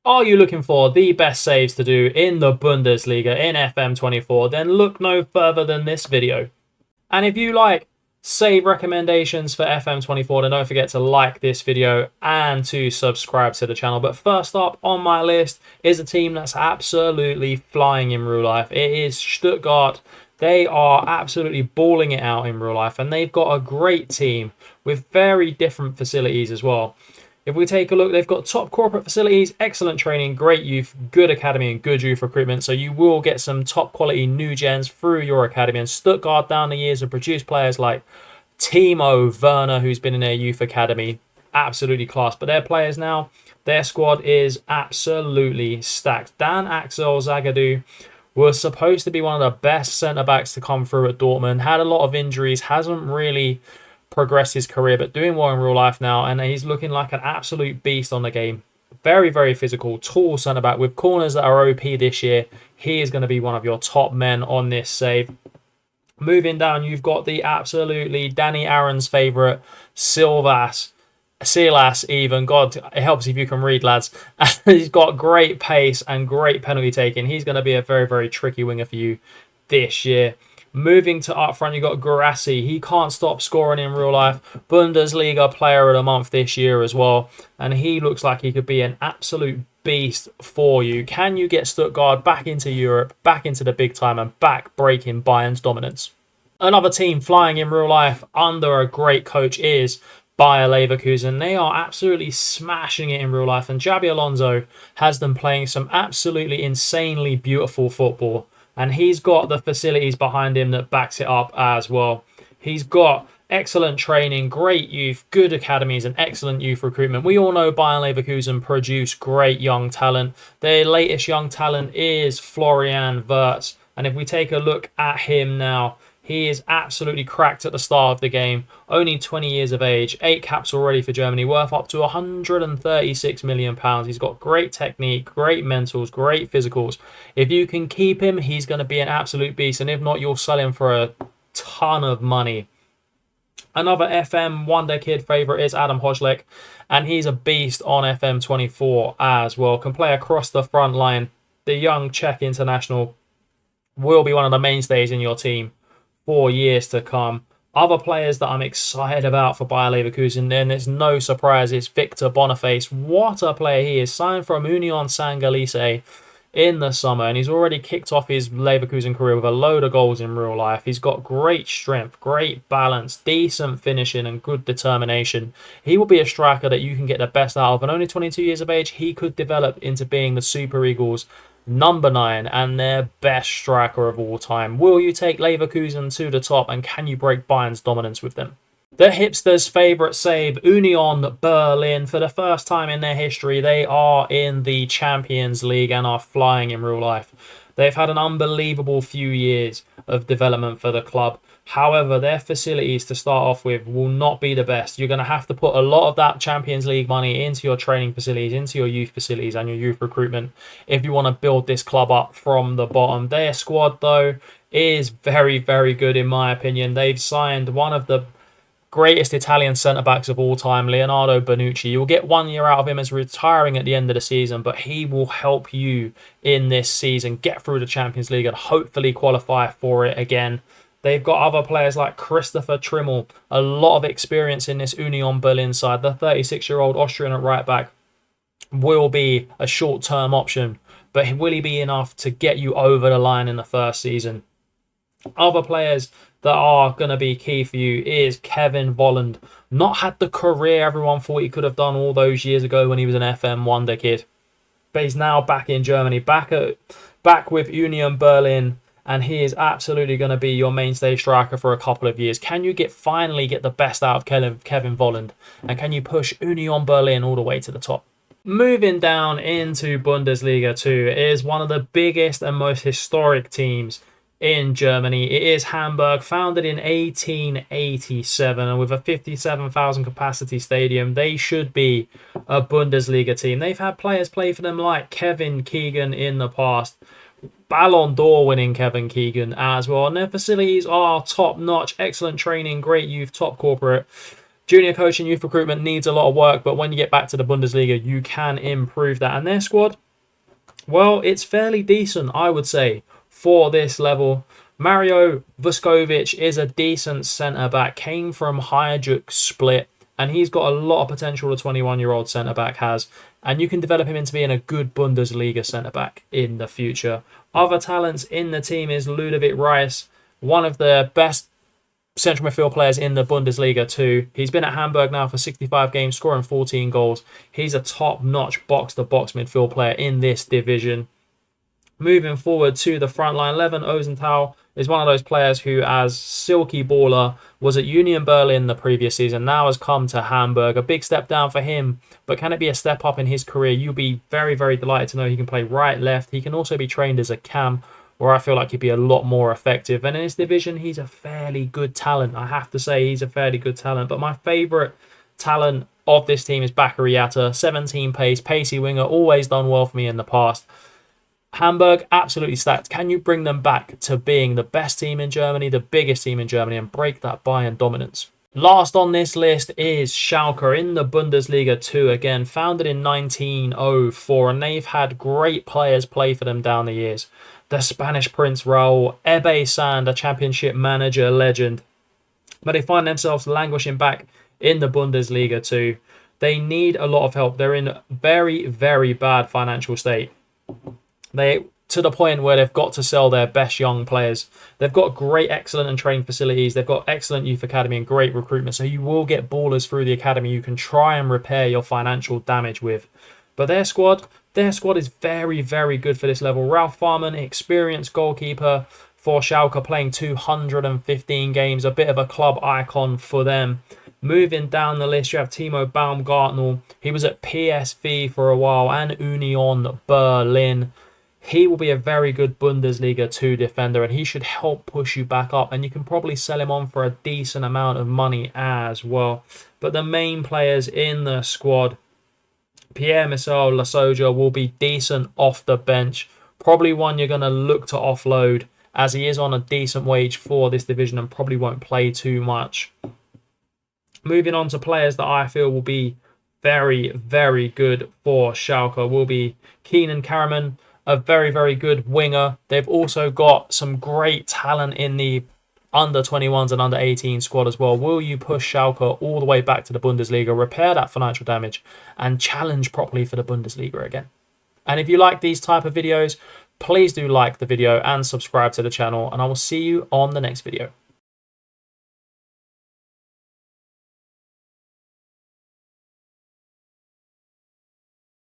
Are you looking for the best saves to do in the Bundesliga in FM24? Then look no further than this video. And if you like save recommendations for FM24, then don't forget to like this video and to subscribe to the channel. But first up on my list is a team that's absolutely flying in real life. It is Stuttgart. They are absolutely balling it out in real life, and they've got a great team with very different facilities as well. If we take a look, they've got top corporate facilities, excellent training, great youth, good academy, and good youth recruitment. So you will get some top quality new gens through your academy. And Stuttgart down the years have produced players like Timo Werner, who's been in their youth academy. Absolutely class. But their players now, their squad is absolutely stacked. Dan Axel Zagadou was supposed to be one of the best centre-backs to come through at Dortmund. Had a lot of injuries, hasn't really progressed his career, but doing well in real life now, and he's looking like an absolute beast on the game. Very, very physical, tall centre-back with corners that are OP this year. He is going to be one of your top men on this save. Moving down, you've got the absolutely Danny Aaron's favourite, Silas even. God, it helps if you can read, lads. He's got great pace and great penalty taking. He's going to be a very, very tricky winger for you this year. Moving to up front, you've got Guirassy. He can't stop scoring in real life. Bundesliga player of the month this year as well. And he looks like he could be an absolute beast for you. Can you get Stuttgart back into Europe, back into the big time, and back breaking Bayern's dominance? Another team flying in real life under a great coach is Bayer Leverkusen. They are absolutely smashing it in real life. And Xabi Alonso has them playing some absolutely insanely beautiful football. And he's got the facilities behind him that backs it up as well. He's got excellent training, great youth, good academies, and excellent youth recruitment. We all know Bayern Leverkusen produce great young talent. Their latest young talent is Florian Wirtz. And if we take a look at him now, he is absolutely cracked at the start of the game. Only 20 years of age, 8 caps already for Germany, worth up to £136 million. He's got great technique, great mentals, great physicals. If you can keep him, he's going to be an absolute beast. And if not, you'll sell him for a ton of money. Another FM Wonder Kid favourite is Adam Hojlek, and he's a beast on FM24 as well. Can play across the front line. The young Czech international will be one of the mainstays in your team for years to come. Other players that I'm excited about for Bayer Leverkusen, then it's no surprise, it's Victor Boniface. What a player he is. Signed from Union Saint-Gilles in the summer, and he's already kicked off his Leverkusen career with a load of goals in real life. He's got great strength, great balance, decent finishing, and good determination. He will be a striker that you can get the best out of, and only 22 years of age, he could develop into being the Super Eagles' number 9 and their best striker of all time. Will you take Leverkusen to the top, and can you break Bayern's dominance with them? The hipsters' favourite save, Union Berlin. For the first time in their history, they are in the Champions League and are flying in real life. They've had an unbelievable few years of development for the club. However, their facilities to start off with will not be the best. You're going to have to put a lot of that Champions League money into your training facilities, into your youth facilities and your youth recruitment if you want to build this club up from the bottom. Their squad, though, is very, very good in my opinion. They've signed one of the greatest Italian centre-backs of all time, Leonardo Bonucci. You'll get 1 year out of him as retiring at the end of the season, but he will help you in this season get through the Champions League and hopefully qualify for it again. They've got other players like Christopher Trimmel, a lot of experience in this Union Berlin side. The 36-year-old Austrian at right back will be a short-term option, but will he be enough to get you over the line in the first season? Other players that are going to be key for you is Kevin Volland. Not had the career everyone thought he could have done all those years ago when he was an FM Wonder Kid. But he's now back in Germany, back with Union Berlin, and he is absolutely going to be your mainstay striker for a couple of years. Can you finally get the best out of Kevin Volland? And can you push Union Berlin all the way to the top? Moving down into Bundesliga 2 is one of the biggest and most historic teams in Germany. It is Hamburg, founded in 1887, and with a 57,000 capacity stadium, they should be a Bundesliga team. They've had players play for them like Kevin Keegan in the past, Ballon d'Or winning Kevin Keegan as well, and their facilities are top notch, excellent training, great youth, top corporate. Junior coaching, youth recruitment needs a lot of work, but when you get back to the Bundesliga, you can improve that. And their squad, well, it's fairly decent, I would say, for this level. Mario Vuskovic is a decent centre-back, came from Hajduk Split, and he's got a lot of potential the 21-year-old centre-back has, and you can develop him into being a good Bundesliga centre-back in the future. Other talents in the team is Ludovic Reis, one of the best central midfield players in the Bundesliga too. He's been at Hamburg now for 65 games, scoring 14 goals. He's a top-notch box-to-box midfield player in this division. Moving forward to the front line, Levin Ozenthal is one of those players who, as silky baller, was at Union Berlin the previous season, now has come to Hamburg. A big step down for him, but can it be a step up in his career? You'll be very, very delighted to know he can play right, left. He can also be trained as a cam, where I feel like he'd be a lot more effective. And in this division, he's a fairly good talent. I have to say he's a fairly good talent. But my favourite talent of this team is Bakary Yatta. 17 pace, pacey winger, always done well for me in the past. Hamburg, absolutely stacked. Can you bring them back to being the best team in Germany, the biggest team in Germany, and break that Bayern dominance? Last on this list is Schalke in the Bundesliga 2, again, founded in 1904, and they've had great players play for them down the years. The Spanish Prince Raul, Ebe Sand, a championship manager legend. But they find themselves languishing back in the Bundesliga 2. They need a lot of help. They're in very, very bad financial state. To the point where they've got to sell their best young players. They've got great, excellent and training facilities. They've got excellent youth academy and great recruitment. So you will get ballers through the academy you can try and repair your financial damage with. But their squad is very, very good for this level. Ralph Farman, experienced goalkeeper for Schalke, playing 215 games. A bit of a club icon for them. Moving down the list, you have Timo Baumgartner. He was at PSV for a while and Union Berlin. He will be a very good Bundesliga 2 defender, and he should help push you back up. And you can probably sell him on for a decent amount of money as well. But the main players in the squad, Pierre-Michel Lasoggia will be decent off the bench. Probably one you're going to look to offload, as he is on a decent wage for this division and probably won't play too much. Moving on to players that I feel will be very, very good for Schalke will be Keenan Karaman, a very, very good winger. They've also got some great talent in the under-21s and under-18 squad as well. Will you push Schalke all the way back to the Bundesliga, repair that financial damage, and challenge properly for the Bundesliga again? And if you like these type of videos, please do like the video and subscribe to the channel, and I will see you on the next video.